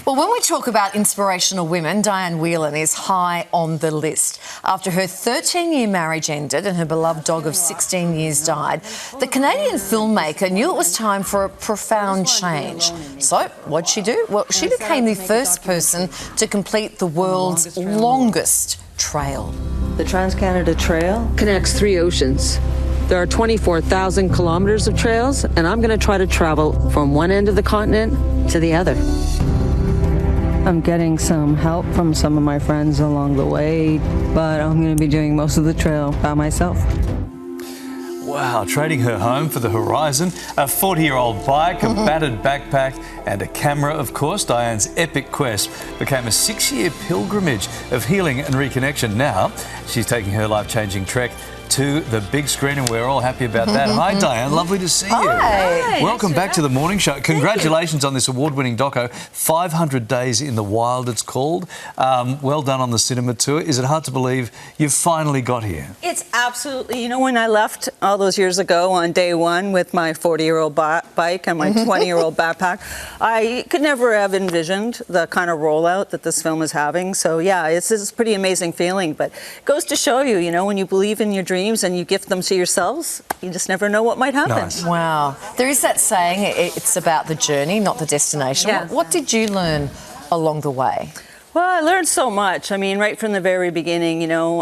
Well, when we talk about inspirational women, Diane Whelan is high on the list. After her 13-year marriage ended and her beloved dog of 16 years died, the Canadian filmmaker knew it was time for a profound change. So what'd she do? Well, she became the first person to complete the world's longest trail. The Trans-Canada Trail connects 3 oceans. There are 24,000 kilometers of trails, and I'm going to try to travel from one end of the continent to the other. I'm getting some help from some of my friends along the way, but I'm going to be doing most of the trail by myself. Wow, trading her home for the horizon, a 40-year-old bike, a battered backpack and a camera, of course. Diane's epic quest became a 6-year pilgrimage of healing and reconnection. Now she's taking her life-changing trek to the big screen, and we're all happy about that. Hi, Diane. Lovely to see you. Hi. Welcome back to the morning show. Congratulations on this award-winning doco, 500 Days in the Wild, it's called. Well done on the cinema tour. Is it hard to believe you've finally got here? It's absolutely, you know, when I left all those years ago on day one with my 40-year-old bike and my 20-year-old backpack, I could never have envisioned the kind of rollout that this film is having. So, yeah, it's a pretty amazing feeling. But it goes to show you, you know, when you believe in your dreams and you gift them to yourselves, you just never know what might happen. Nice. Wow. There is that saying, it's about the journey, not the destination. Yeah. What did you learn along the way? Well, I learned so much. I mean, right from the very beginning, you know,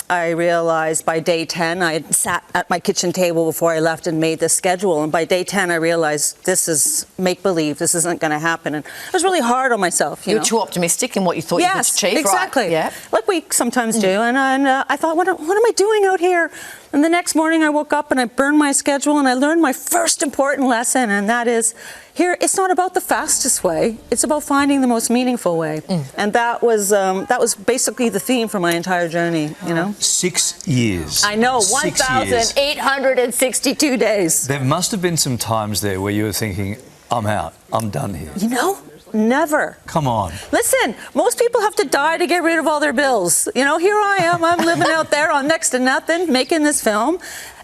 I realized by day 10, I had sat at my kitchen table before I left and made this schedule. And by day 10, I realized this is make-believe. This isn't going to happen. And I was really hard on myself, you know. Were too optimistic in what you thought you could achieve, exactly. Right? Yeah. Like we sometimes do. And I thought, what am I doing out here? And the next morning I woke up and I burned my schedule and I learned my first important lesson, and that is, here, it's not about the fastest way, it's about finding the most meaningful way. And that was basically the theme for my entire journey, you know. 6 years. I know, 6 years. 1,862 days. There must have been some times there where you were thinking, I'm out, I'm done here. You know? Never. Come on. Listen, most people have to die to get rid of all their bills. You know, here I am, I'm living out there on next to nothing, making this film,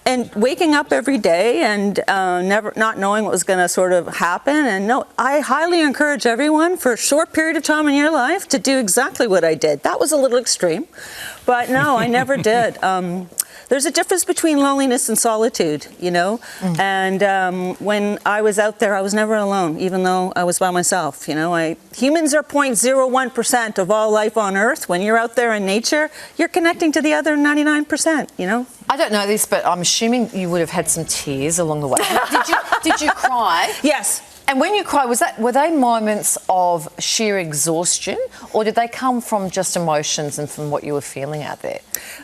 and waking up every day and not knowing what was going to sort of happen. And no, I highly encourage everyone for a short period of time in your life to do exactly what I did. That was a little extreme, but no, I never did. There's a difference between loneliness and solitude, you know, and when I was out there, I was never alone, even though I was by myself, you know. Humans are 0.01% of all life on Earth. When you're out there in nature, you're connecting to the other 99%, you know. I don't know this, but I'm assuming you would have had some tears along the way. Did you cry? Yes. And when you cried, were they moments of sheer exhaustion, or did they come from just emotions and from what you were feeling out there?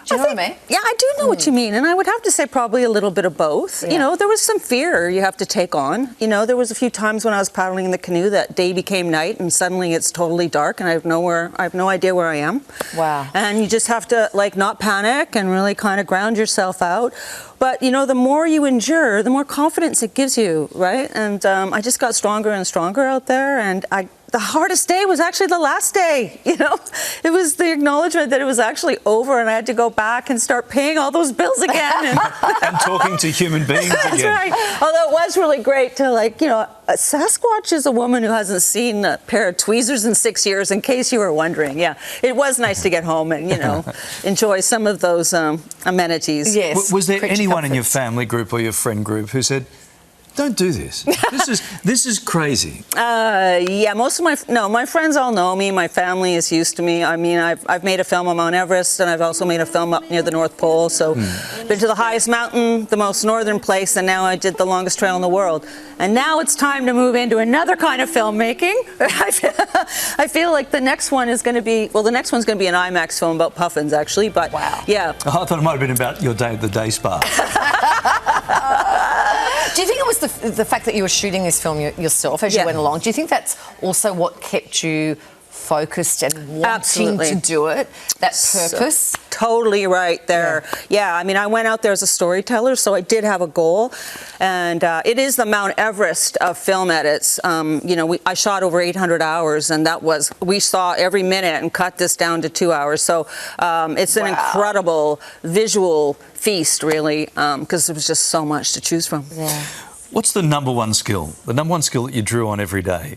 Do you know what I mean? Yeah, I do know what you mean, and I would have to say probably a little bit of both. Yeah. You know, there was some fear you have to take on. You know, there was a few times when I was paddling in the canoe that day became night, and suddenly it's totally dark, and I have no idea where I am. Wow. And you just have to like not panic and really kind of ground yourself out. But, you know, the more you endure, the more confidence it gives you, right? And I just got stronger and stronger out there, and the hardest day was actually the last day, you know? It was the acknowledgement that it was actually over and I had to go back and start paying all those bills again. And talking to human beings again. That's right. Although it was really great to, like, you know, a Sasquatch is a woman who hasn't seen a pair of tweezers in 6 years, in case you were wondering. Yeah, it was nice to get home and, you know, enjoy some of those amenities. Yes. Was there anyone in your family group or your friend group who said, don't do this. This is crazy. Yeah, most of my friends all know me. My family is used to me. I mean, I've made a film on Mount Everest, and I've also made a film up near the North Pole. So, been to the highest mountain, the most northern place, and now I did the longest trail in the world. And now it's time to move into another kind of filmmaking. I feel like the next one is going to be, well, the next one's going to be an IMAX film about puffins, actually. But wow. Yeah. Oh, I thought it might have been about your day at the day spa. Do you think it was the fact that you were shooting this film yourself as you went along? Do you think that's also what kept you focused and wanting to do it? That purpose? Totally right there. Yeah, I mean, I went out there as a storyteller, so I did have a goal. And it is the Mount Everest of film edits. You know, I shot over 800 hours, and we saw every minute and cut this down to 2 hours. So it's an incredible visual feast, really, because there was just so much to choose from. Yeah. What's the number one skill? The number one skill that you drew on every day?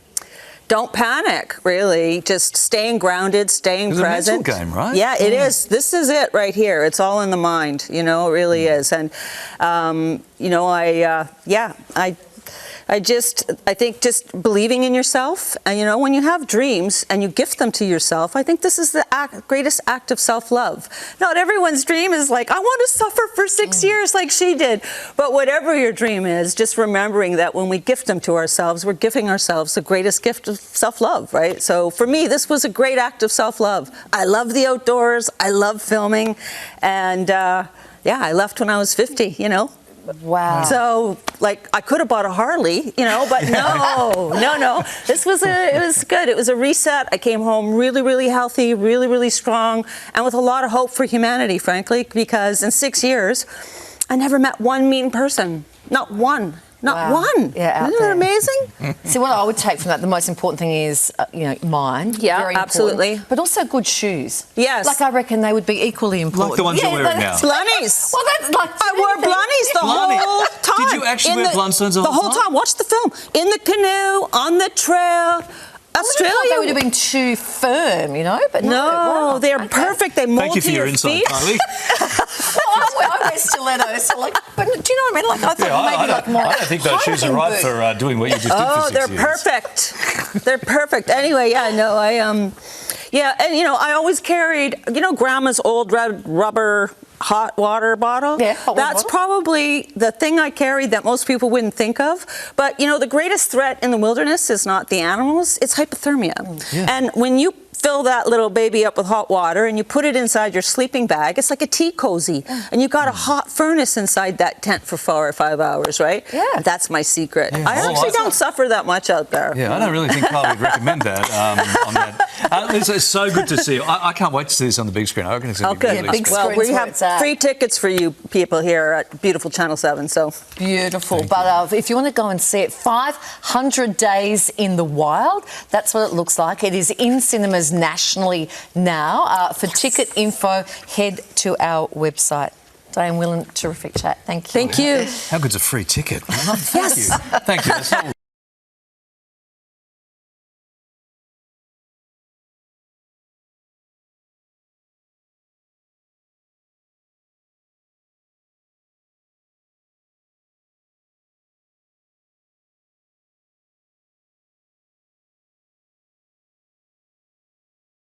don't panic, really. Just staying grounded, staying It's a mental present. game, right? Yeah, it is. This is it right here. It's all in the mind, you know, it really is. And, you know, I think just believing in yourself, and you know, when you have dreams and you gift them to yourself, I think this is the greatest act of self-love. Not everyone's dream is like, I want to suffer for 6 years like she did. But whatever your dream is, just remembering that when we gift them to ourselves, we're giving ourselves the greatest gift of self-love, right? So for me, this was a great act of self-love. I love the outdoors. I love filming. And yeah, I left when I was 50, you know. Wow. So, like, I could have bought a Harley, you know, but no. It was good. It was a reset. I came home really, really healthy, really, really strong, and with a lot of hope for humanity, frankly, because in 6 years, I never met one mean person. Not one. Not Wow. one. Yeah, out Isn't that there. amazing? See, what I would take from that, the most important thing is, you know, mind. Yeah, Very important, absolutely. but also good shoes. Yes. Like, I reckon they would be equally important. Like the ones you're wearing now. Blunnies. Well, that's like... I wore blunnies the Blunny. whole time. Did you actually wear Blundstones the whole time? Watch the film. In the canoe, on the trail. They Australia. would have been too firm, you know, but No, they're okay. perfect. They mold Thank you for to your your insight, feet. Kylie. Well, I wear stilettos, so like, but do you know what I mean? Like, I thought maybe like more. I don't think those shoes are right hiking boot. for doing what you just did for Oh, 6 they're years. perfect. They're perfect. Anyway, yeah, no, yeah, and you know, I always carried, you know, Grandma's old red rubber hot water bottle. Yeah, hot water That's bottle. probably the thing I carried that most people wouldn't think of. But you know, the greatest threat in the wilderness is not the animals; it's hypothermia. And when you fill that little baby up with hot water and you put it inside your sleeping bag, it's like a tea cozy. And you got a hot furnace inside that tent for 4 or 5 hours, right? Yeah. That's my secret. Yeah. I Oh, actually I- don't suffer that much out there. Yeah, I don't really think Kylie would recommend that on that. It's so good to see you. I can't wait to see this on the big screen. I reckon it's going to be good. really Yeah, big special. Well, screen's we where have it's at. free tickets for you people here at beautiful Channel 7. So Beautiful. But if you want to go and see it, 500 Days in the Wild, that's what it looks like. It is in cinemas nationally now. For ticket info, head to our website. Diane Whelan, terrific chat. Thank you. thank you. How good's a free ticket? Thank you. Thank you. That's all